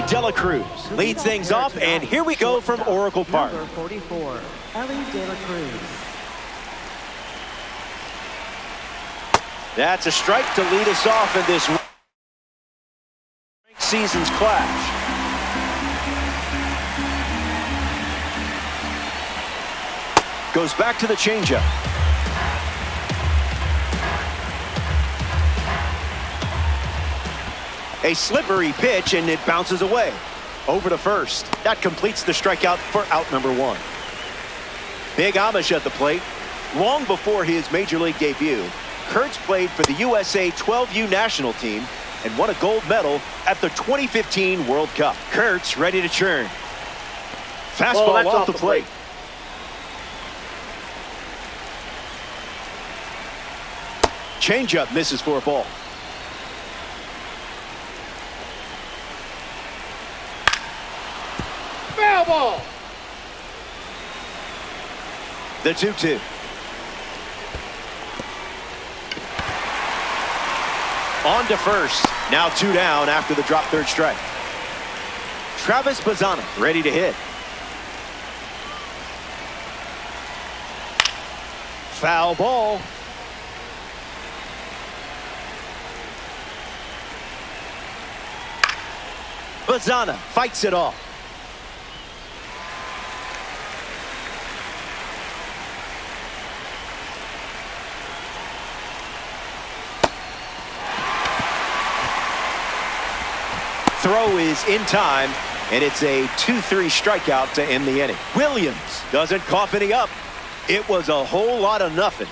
De La Cruz leads things off, and here we go from Oracle Park. Number 44, Ellie De La Cruz. That's a strike to lead us off in this season's clash. Goes back to the changeup. A slippery pitch, and it bounces away. Over to first. That completes the strikeout for out number 1. Big Amish at the plate. Long before his major league debut, Kurtz played for the USA 12U national team and won a gold medal at the 2015 World Cup. Kurtz ready to churn. Fastball off the plate. Changeup misses for a ball. Foul ball. The 2-2. On to first. Now 2 down after the drop third strike. Travis Bazzana ready to hit. Foul ball. Bazzana fights it off. Throw is in time, and it's a 2-3 strikeout to end the inning. Williams doesn't cough any up. It was a whole lot of nothing.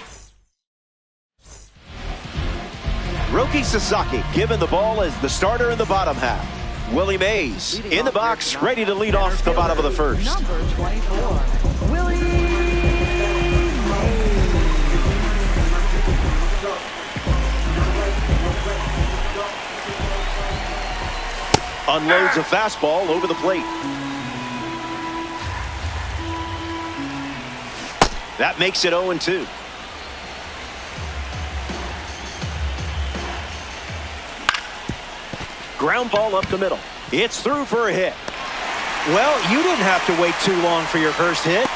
Roki Sasaki given the ball as the starter in the bottom half. Willie Mays in the box, ready to lead off the bottom of the first. Number 24, Willie Mays. Unloads a fastball over the plate. That makes it 0-2. Ground ball up the middle. It's through for a hit. Well, you didn't have to wait too long for your first hit.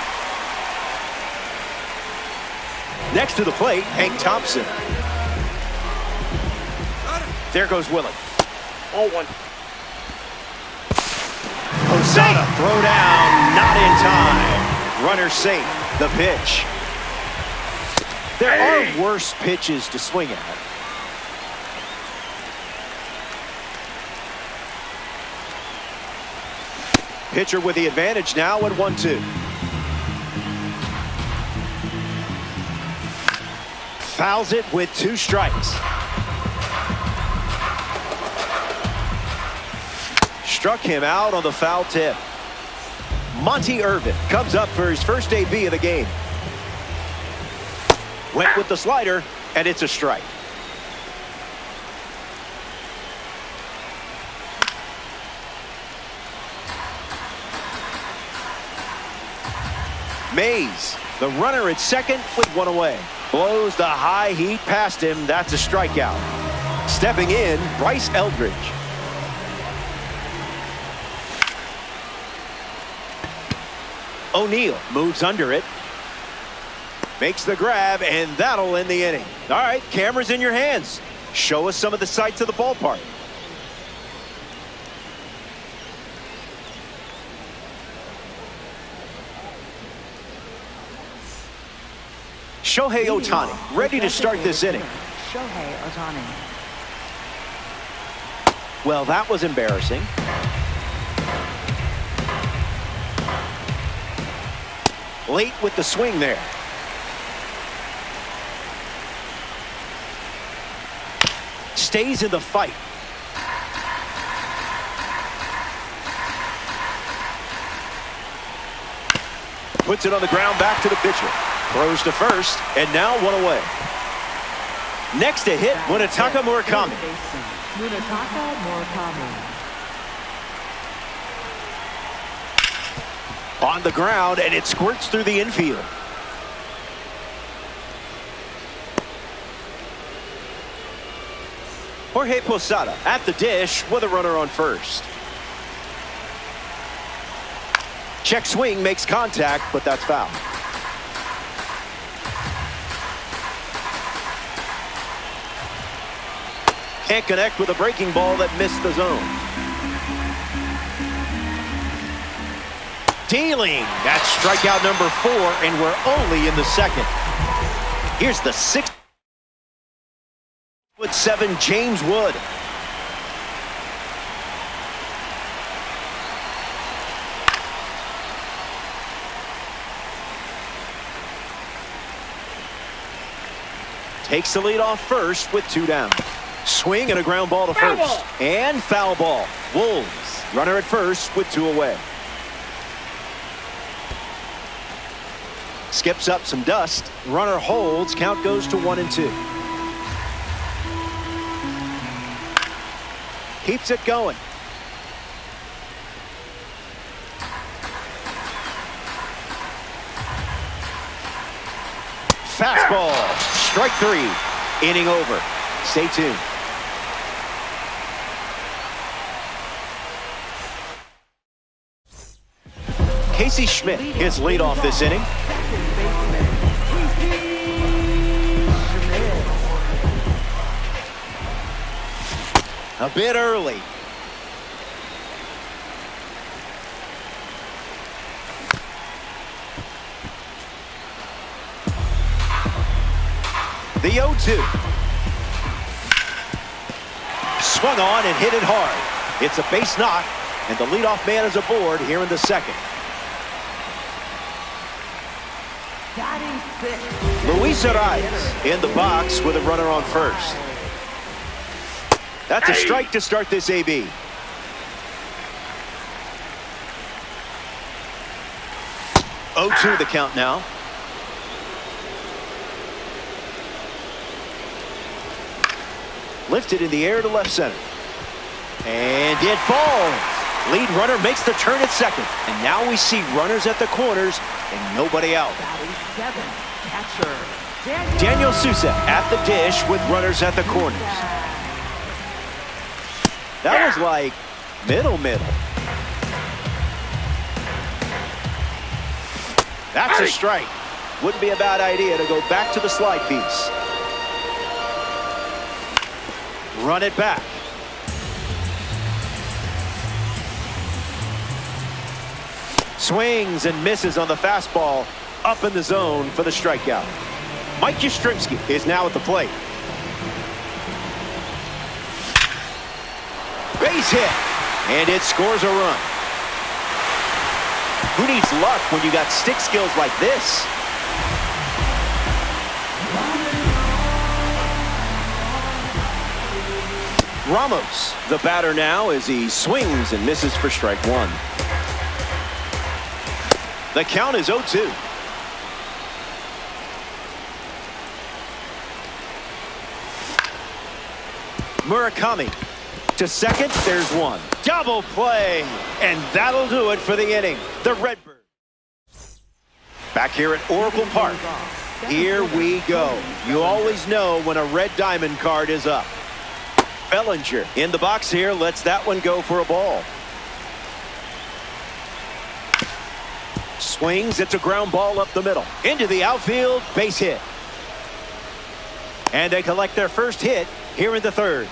Next to the plate, Hank Thompson. There goes Willie. 0-1. Osana, throw down, not in time. Runner safe, the pitch. There are worse pitches to swing at. Pitcher with the advantage now at 1-2. Fouls it with 2 strikes. Struck him out on the foul tip. Monty Irvin comes up for his first AB of the game. Went with the slider, and it's a strike. Mays, the runner at second with 1 away. Blows the high heat past him. That's a strikeout. Stepping in, Bryce Eldridge. O'Neill moves under it. Makes the grab, and that'll end the inning. All right, camera's in your hands. Show us some of the sights of the ballpark. Shohei Ohtani ready to start this inning. Shohei Ohtani. Well, that was embarrassing. Late with the swing there. Stays in the fight. Puts it on the ground back to the pitcher. Throws to first, and now 1 away. Next to hit, Munetaka Murakami. Munetaka Murakami. On the ground, and it squirts through the infield. Jorge Posada at the dish with a runner on first. Check swing makes contact, but that's foul. Can't connect with a breaking ball that missed the zone. Dealing. That's strikeout number 4, and we're only in the second. Here's the 6'7" James Wood. Takes the lead off first with 2 down. Swing and a ground ball to first. And foul ball. Wolves. Runner at first with 2 away. Skips up some dust. Runner holds. Count goes to 1-2. Keeps it going. Fastball. Strike 3. Inning over. Stay tuned. Casey Schmidt is leadoff this inning. A bit early. The 0-2. Swung on and hit it hard. It's a base knock, and the leadoff man is aboard here in the second. Luis Arias in the box with a runner on first. That's a strike to start this AB. Oh, 0-2 the count now. Lifted in the air to left center. And it falls. Lead runner makes the turn at second. And now we see runners at the corners and nobody out. Daniel Sousa at the dish with runners at the corners. That was like middle. That's a strike. Wouldn't be a bad idea to go back to the slide piece. Run it back. Swings and misses on the fastball. Up in the zone for the strikeout. Mike Yastrzemski is now at the plate. Base hit. And it scores a run. Who needs luck when you got stick skills like this? Ramos, the batter now, as he swings and misses for strike 1. The count is 0-2. Murakami to second. There's one. Double play. And that'll do it for the inning. The Redbirds. Back here at Oracle Park. Here we go. You always know when a red diamond card is up. Bellinger in the box here. Lets that one go for a ball. Swings. It's a ground ball up the middle. Into the outfield. Base hit. And they collect their first hit here in the third.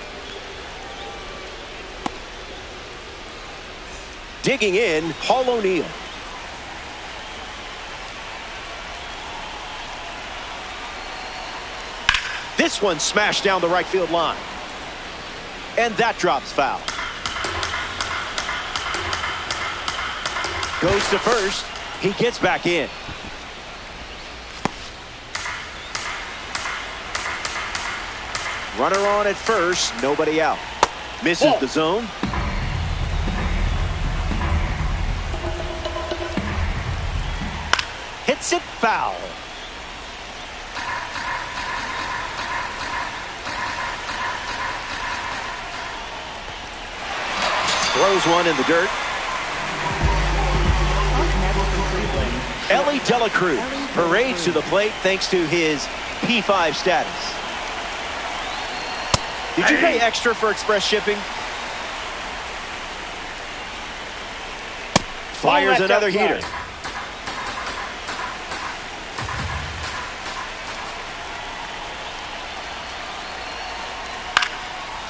Digging in, Paul O'Neill. This one smashed down the right field line. And that drops foul. Goes to first. He gets back in. Runner on at first, nobody out. Misses the zone. Hits it foul. Throws one in the dirt. Ellie Dela Cruz parades to the plate thanks to his P5 status. Did you pay extra for express shipping? Fires another outside. heater.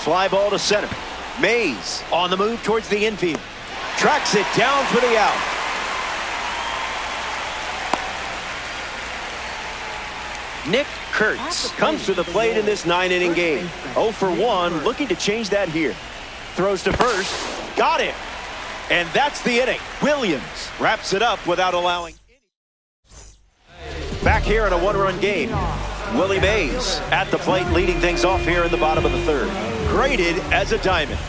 Fly ball to center. Mays on the move towards the infield. Tracks it down for the out. Nick Kurtz comes to the plate in this 9-inning game. 0 for 1, looking to change that here. Throws to first. Got it. And that's the inning. Williams wraps it up without allowing any. Back here in a one-run game. Willie Mays at the plate, leading things off here in the bottom of the third. Graded as a diamond.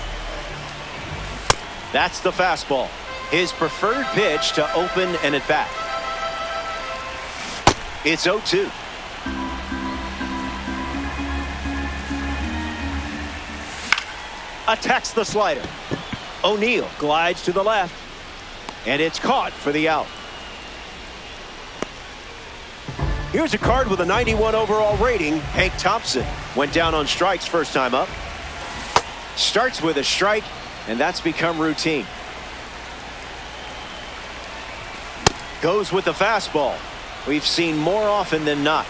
That's the fastball. His preferred pitch to open an at-bat. It's 0-2. Attacks the slider. O'Neill glides to the left. And it's caught for the out. Here's a card with a 91 overall rating. Hank Thompson went down on strikes first time up. Starts with a strike, and that's become routine. Goes with the fastball. We've seen more often than not.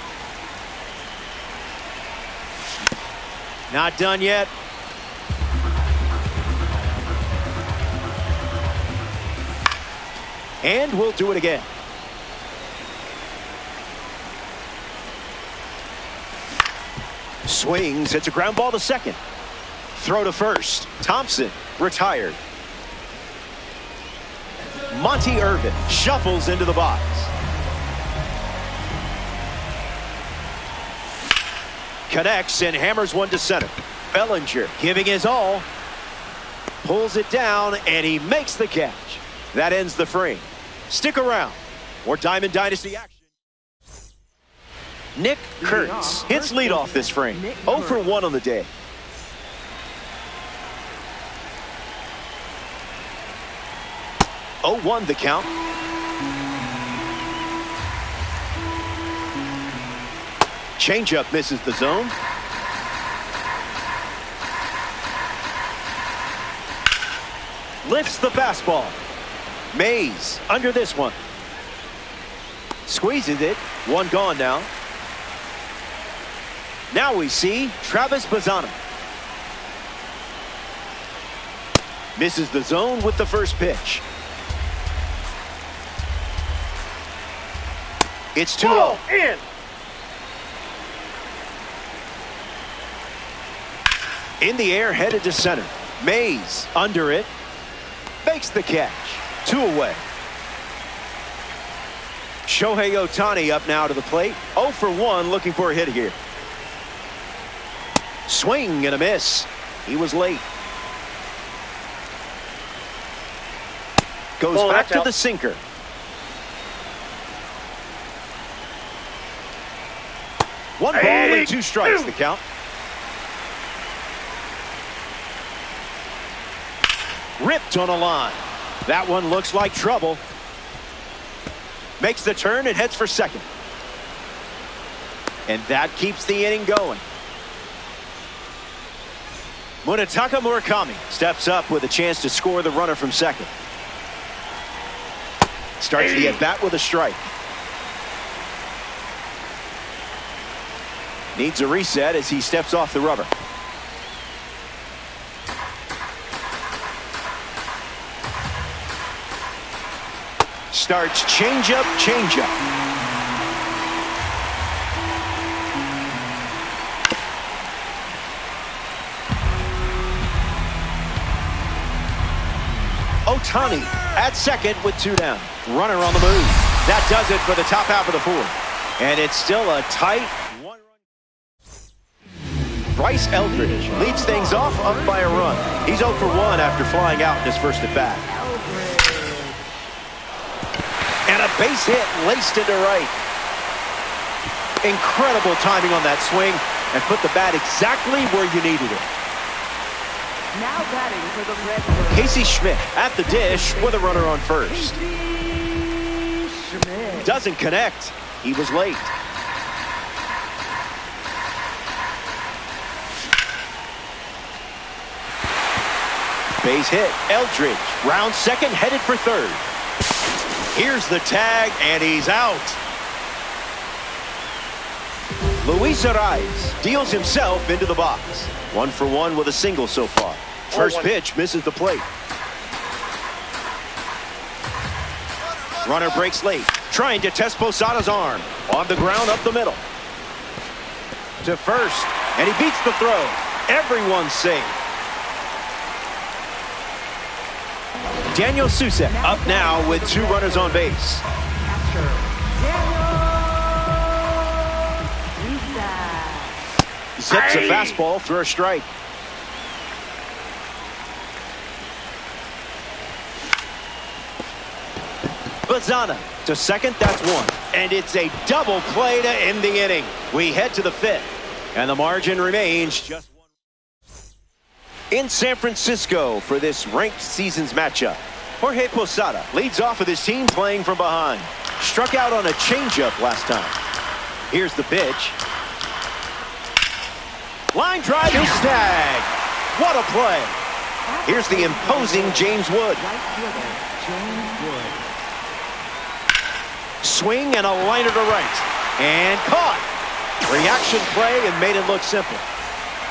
Not done yet. And we'll do it again. Swings. It's a ground ball to second. Throw to first. Thompson retired. Monty Irvin shuffles into the box. Connects and hammers one to center. Bellinger giving his all. Pulls it down and he makes the catch. That ends the frame. Stick around. More Diamond Dynasty action. Nick Kurtz hits leadoff this frame. 0 for 1 on the day. Oh, 1 the count. Changeup misses the zone. Lifts the fastball. Mays under this one. Squeezes it. One gone now. Now we see Travis Bazzana. Misses the zone with the first pitch. It's 2-0. In. In the air, headed to center. Mays under it. Makes the catch. 2 away. Shohei Ohtani up now to the plate. 0 for 1, looking for a hit here. Swing and a miss. He was late. Goes back to the sinker. One ball and 2 strikes, the count. Ripped on a line. That one looks like trouble. Makes the turn and heads for second. And that keeps the inning going. Munetaka Murakami steps up with a chance to score the runner from second. Starts the at-bat with a strike. Needs a reset as he steps off the rubber. Starts changeup, changeup. Ohtani at second with 2 down. Runner on the move. That does it for the top half of the 4th. And it's still a tight one-run. Bryce Eldridge leads things off up by a run. He's 0 for 1 after flying out in his first at bat. And a base hit laced into right. Incredible timing on that swing and put the bat exactly where you needed it. Now batting for the Red Birds. Casey Schmidt at the dish with a runner on first. Schmidt. Doesn't connect. He was late. Base hit. Eldridge round second, headed for third. Here's the tag, and he's out. Luis Arraez deals himself into the box. 1 for 1 with a single so far. First pitch misses the plate. Runner breaks late, trying to test Posada's arm. On the ground up the middle. To first, and he beats the throw. Everyone's safe. Daniel Susek up now with 2 runners on base. Zips a fastball for a strike. Bazana to second, that's 1. And it's a double play to end the inning. We head to the 5th, and the margin remains just 1. In San Francisco for this ranked seasons matchup, Jorge Posada leads off with his team playing from behind. Struck out on a changeup last time. Here's the pitch. Line drive is snagged. What a play. Here's the imposing James Wood. Swing and a liner to right. And caught. Reaction play and made it look simple.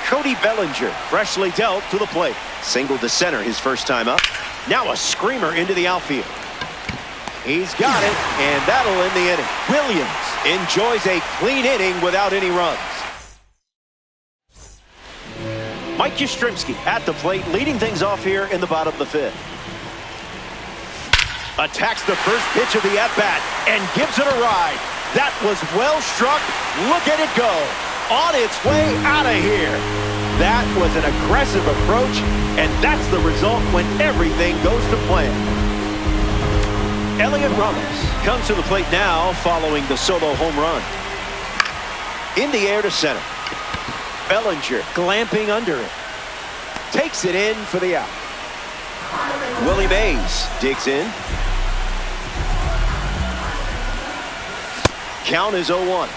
Cody Bellinger freshly dealt to the plate. Single to center his first time up. Now a screamer into the outfield. He's got it, and that'll end the inning. Williams enjoys a clean inning without any runs. Mike Yastrzemski at the plate, leading things off here in the bottom of the 5th. Attacks the first pitch of the at-bat and gives it a ride. That was well struck. Look at it go. On its way out of here. That was an aggressive approach, and that's the result when everything goes to plan. Elliot Ramos comes to the plate now following the solo home run. In the air to center. Bellinger glamping under it. Takes it in for the out. Willie Mays digs in. Count is 0-1.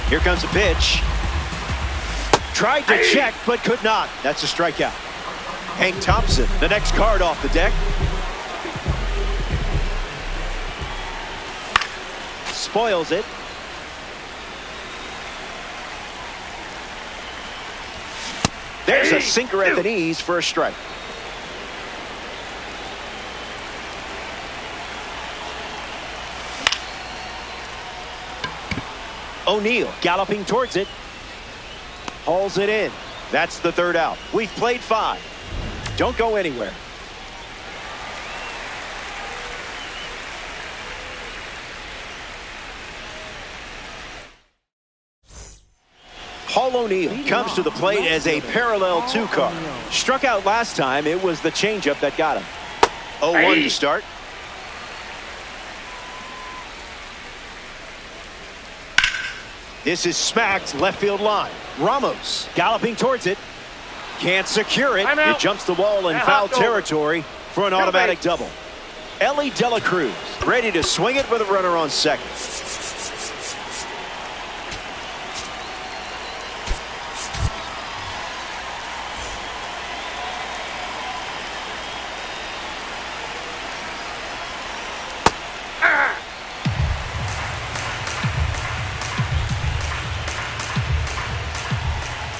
Here comes a pitch. Tried to check, but could not. That's a strikeout. Hank Thompson, the next card off the deck. Spoils it. There's a sinker at the knees for a strike. O'Neill galloping towards it. Hauls it in. That's the 3rd out. We've played 5. Don't go anywhere. Paul O'Neill comes to the plate as a parallel 2-car. Struck out last time. It was the changeup that got him. 0-1 to start. This is smacked left field line. Ramos galloping towards it. Can't secure it. It jumps the wall in foul territory for an automatic double. Ellie De La Cruz ready to swing it with a runner on second.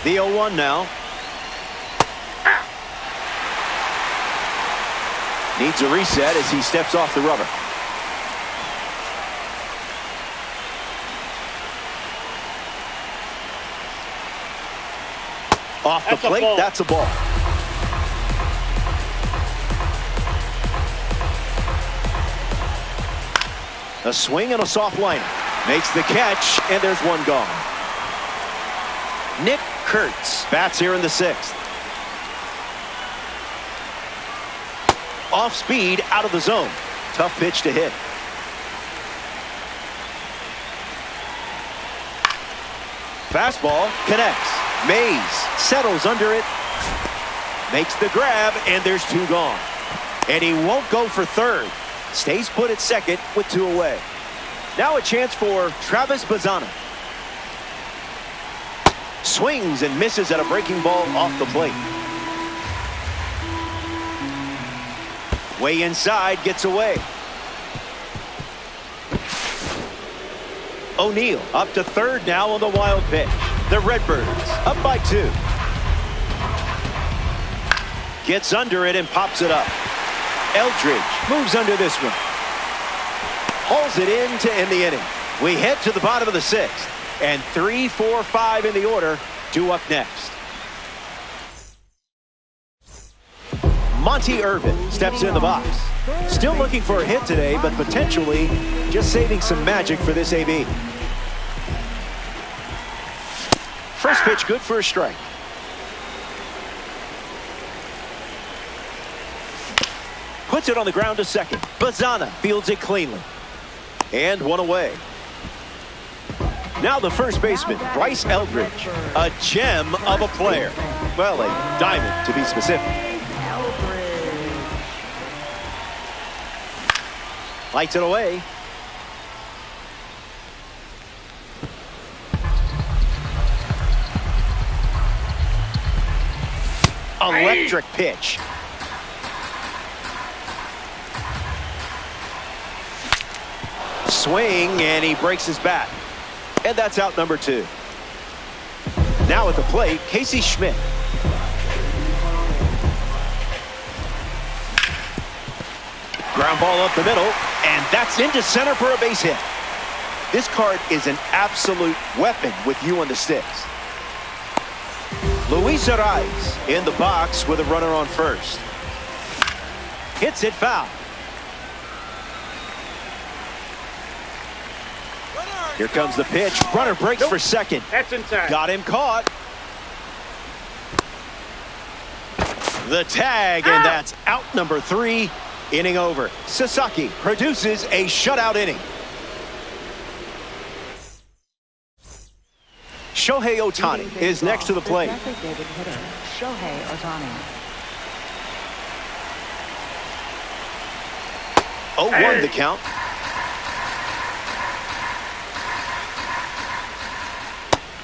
The 0-1 now. Needs a reset as he steps off the rubber. Off the plate, that's a ball. A swing and a soft liner. Makes the catch, and there's one gone. Nick Kurtz bats here in the 6th. Off speed, out of the zone. Tough pitch to hit. Fastball connects. Mays settles under it. Makes the grab, and there's 2 gone. And he won't go for 3rd. Stays put at second with 2 away. Now a chance for Travis Bazana. Swings and misses at a breaking ball off the plate. Way inside, gets away. O'Neill up to third now on the wild pitch. The Redbirds up by 2. Gets under it and pops it up. Eldridge moves under this one. Hauls it in to end the inning. We head to the bottom of the 6th. And 3, 4, 5 in the order. 2 up next. Monty Irvin steps in the box. Still looking for a hit today, but potentially just saving some magic for this AB. First pitch good for a strike. Puts it on the ground to second. Bazana fields it cleanly. And 1 away. Now the first baseman, Bryce Eldridge. A gem of a player. Well, a diamond to be specific. Lights it away. Electric pitch. Swing, and he breaks his bat. And that's out number 2. Now at the plate, Casey Schmidt. Ground ball up the middle, and that's into center for a base hit. This card is an absolute weapon with you on the sticks. Luis Ariz in the box with a runner on first. Hits it foul. Here comes the pitch. Runner breaks for second. That's inside. Got him caught. The tag, and that's out number 3. Inning over. Sasaki produces a shutout inning. Shohei Ohtani is next to the plate. Shohei Ohtani. 0-1 the count.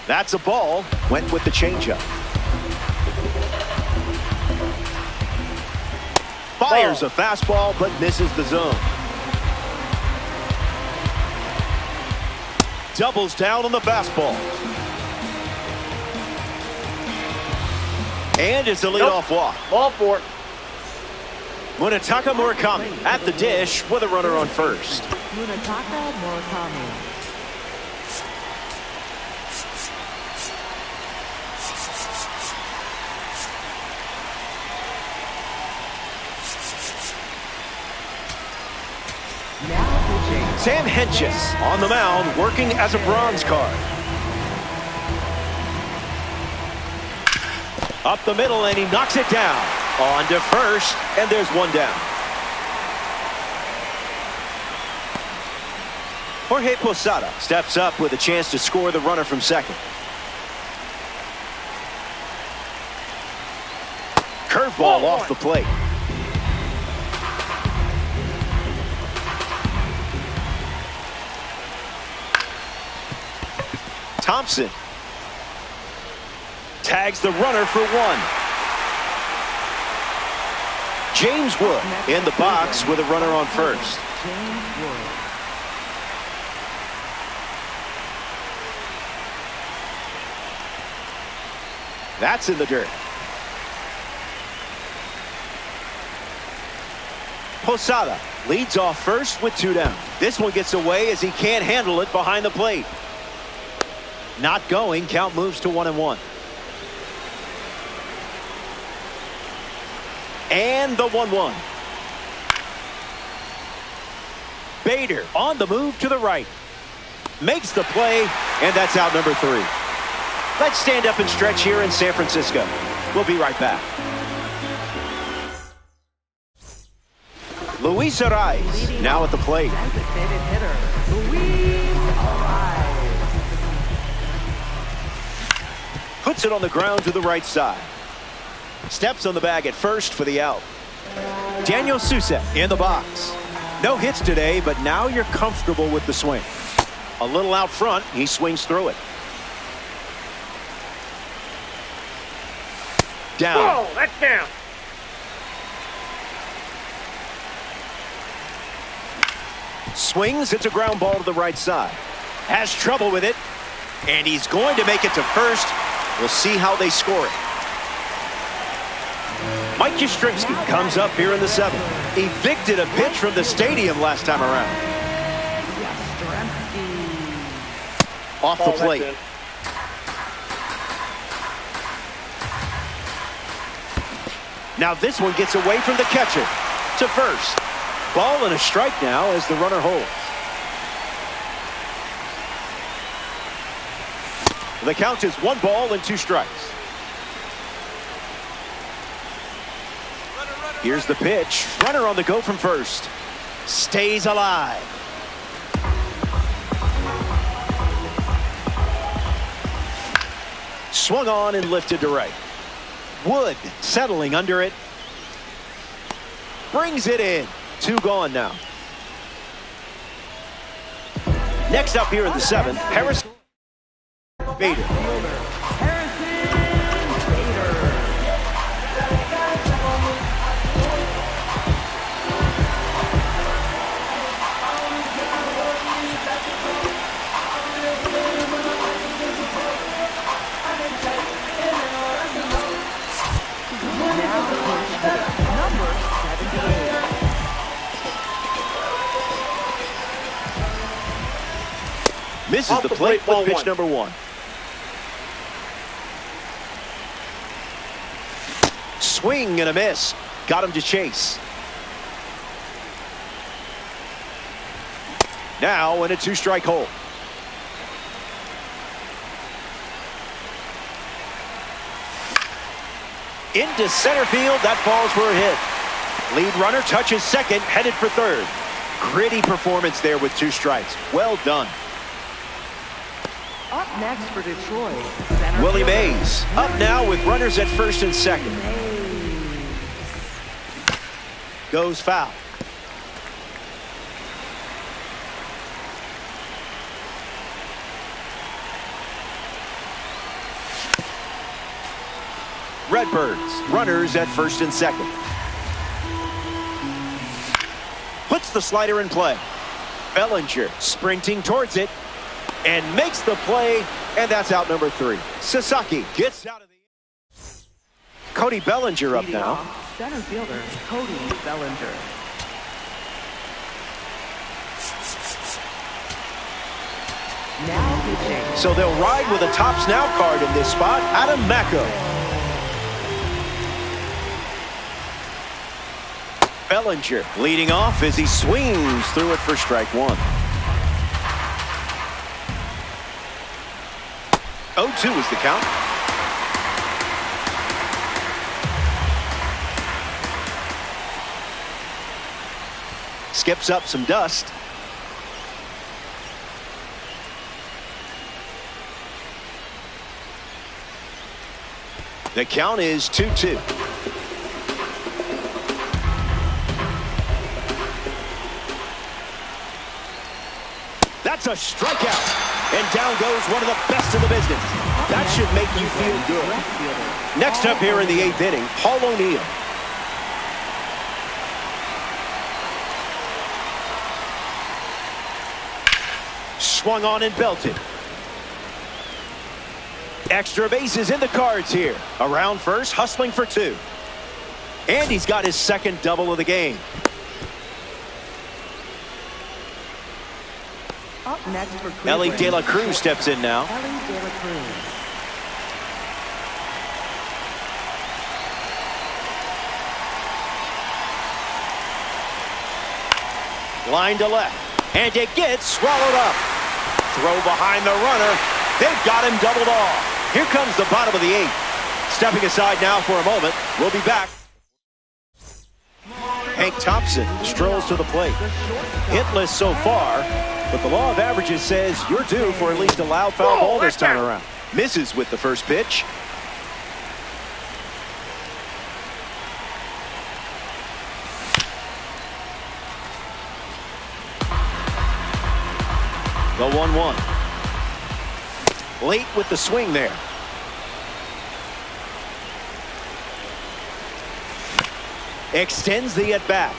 That's a ball. Went with the changeup. Fires a fastball, but misses the zone. Doubles down on the fastball. And it's a leadoff walk. Ball 4. Munetaka Murakami at the dish with a runner on first. Munetaka Murakami. Sam Hentges on the mound, working as a bronze card. Up the middle, and he knocks it down. On to first, and there's 1 down. Jorge Posada steps up with a chance to score the runner from second. Curveball off the plate. Thompson tags the runner for 1. James Wood in the box with a runner on first. That's in the dirt. Posada leads off first with 2 down. This one gets away as he can't handle it behind the plate. Not going. Count moves to 1-1. And the 1-1. Bader on the move to the right. Makes the play, and that's out number 3. Let's stand up and stretch here in San Francisco. We'll be right back. Luis Ariz now at the plate. Designated hitter, Luis Ariz. Puts it on the ground to the right side. Steps on the bag at first for the out. Daniel Suset in the box. No hits today, but now you're comfortable with the swing. A little out front, he swings through it. Down. Ball, that's down. Swings. It's a ground ball to the right side. Has trouble with it. And he's going to make it to first. We'll see how they score it. Mike Yastrzemski comes up here in the seventh. Evicted a pitch from the stadium last time around. Off the plate. Now this one gets away from the catcher to first. Ball and a strike now as the runner holds. The count is 1 ball and 2 strikes. Here's the pitch. Runner on the go from first. Stays alive. Swung on and lifted to right. Wood settling under it. Brings it in. 2 gone now. Next up here in the seventh, Harrison Bader. Misses the plate with pitch number 1. Swing and a miss. Got him to chase. Now in a 2-strike hole. Into center field. That falls for a hit. Lead runner touches second, headed for third. Gritty performance there with 2 strikes. Well done. Up next for Detroit, Willie Mays up now with runners at first and second. Goes foul. Redbirds runners at first and second. Puts the slider in play. Bellinger sprinting towards it and makes the play, and that's out number 3. Sasaki gets out of the... Cody Bellinger up now. Center fielder Cody Bellinger. Now pitching. So they'll ride with a tops now card in this spot. Adam Macko. Bellinger leading off as he swings through it for strike 1. 0-2 is the count. Skips up some dust. The count is 2-2. That's a strikeout. And down goes one of the best in the business. That should make you feel good. Next up here in the 8th inning, Paul O'Neill. Swung on and belted. Extra bases in the cards here. Around first, hustling for 2. And he's got his second double of the game. Up next for Cleveland, Ellie De La Cruz steps in now. Ellie De La Cruz. Line to left. And it gets swallowed up. Throw behind the runner. They've got him doubled off. Here comes the bottom of the 8th. Stepping aside now for a moment. We'll be back. Hank Thompson strolls to the plate. Hitless so far. But the law of averages says you're due for at least a loud foul ball this time around. Misses with the first pitch. The 1-1. Late with the swing there. Extends the at-bat.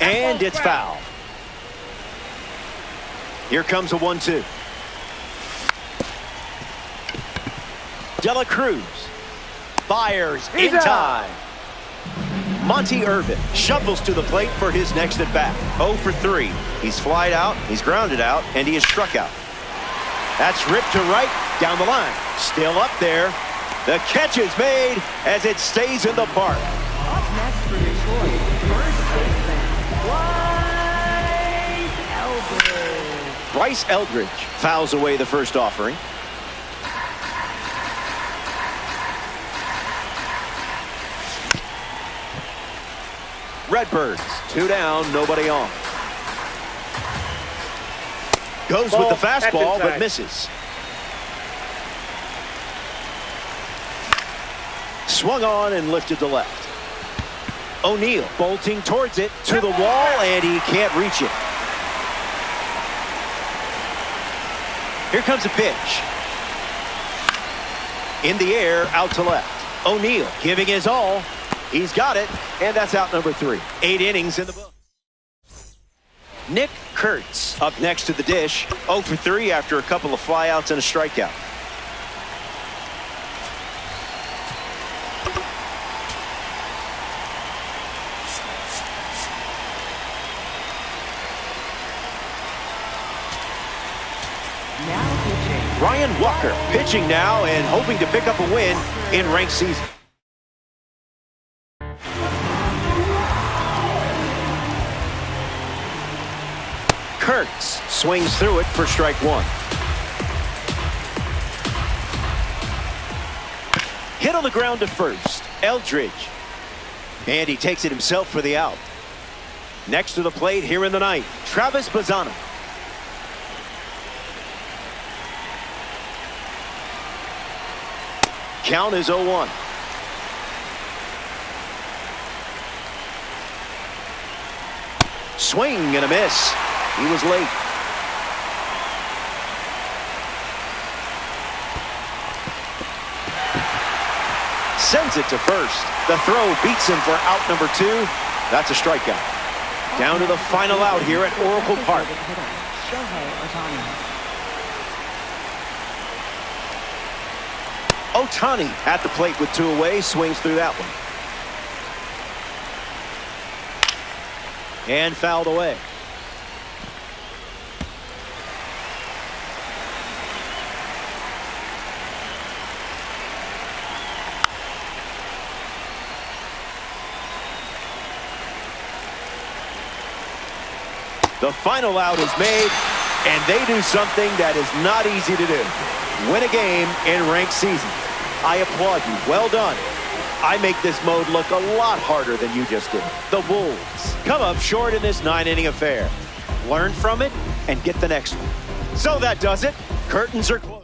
And it's foul. Here comes a 1-2. De La Cruz fires in time. Monty Irvin shuffles to the plate for his next at bat. 0 for 3. He's flied out, he's grounded out, and he is struck out. That's ripped to right, down the line. Still up there. The catch is made as it stays in the park. Up next for Detroit, first baseman, Bryce Eldridge fouls away the first offering. Redbirds, 2 down, nobody on. Goes with the fastball, but misses. Swung on and lifted to left. O'Neill bolting towards it, to the wall, and he can't reach it. Here comes a pitch. In the air, out to left. O'Neill giving his all. He's got it, and that's out number 3. 8 innings in the book. Nick Kurtz up next to the dish. 0 for 3 after a couple of flyouts and a strikeout. now pitching. Ryan Walker pitching now and hoping to pick up a win in ranked season. Kurtz swings through it for strike 1. Hit on the ground to first. Eldridge. And he takes it himself for the out. Next to the plate here in the ninth, Travis Bazzana. Count is 0-1. Swing and a miss. He was late. Sends it to first. The throw beats him for out number 2. That's a strikeout. Down to the final out here at Oracle Park. Ohtani at the plate with 2 away, swings through that one. And fouled away. The final out is made, and they do something that is not easy to do. Win a game in ranked season. I applaud you. Well done. I make this mode look a lot harder than you just did. The Wolves come up short in this 9-inning affair. Learn from it and get the next one. So that does it. Curtains are closed.